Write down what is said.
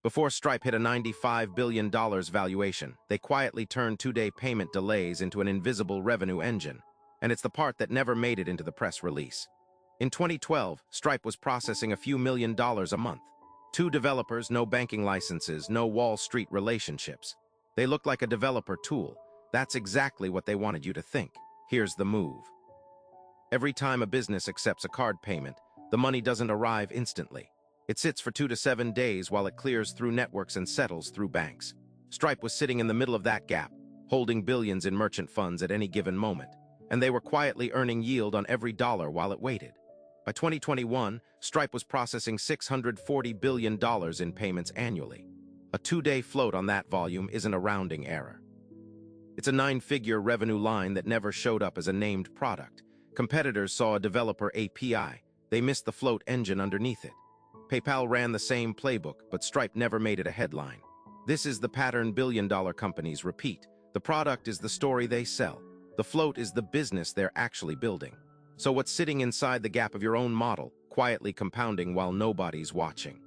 Before Stripe hit a $95 billion valuation, they quietly turned two-day payment delays into an invisible revenue engine, and it's the part that never made it into the press release. In 2012, Stripe was processing a few $1 million a month. Two developers, no banking licenses, no Wall Street relationships. They looked like a developer tool. That's exactly what they wanted you to think. Here's the move. Every time a business accepts a card payment, the money doesn't arrive instantly. It sits for 2 to 7 days while it clears through networks and settles through banks. Stripe was sitting in the middle of that gap, holding billions in merchant funds at any given moment, and they were quietly earning yield on every dollar while it waited. By 2021, Stripe was processing $640 billion in payments annually. A 2-day float on that volume isn't a rounding error. It's a 9-figure revenue line that never showed up as a named product. Competitors saw a developer API. They missed the float engine underneath it. PayPal ran the same playbook, but Stripe never made it a headline. This is the pattern billion-dollar companies repeat. The product is the story they sell. The float is the business they're actually building. So what's sitting inside the gap of your own model, quietly compounding while nobody's watching?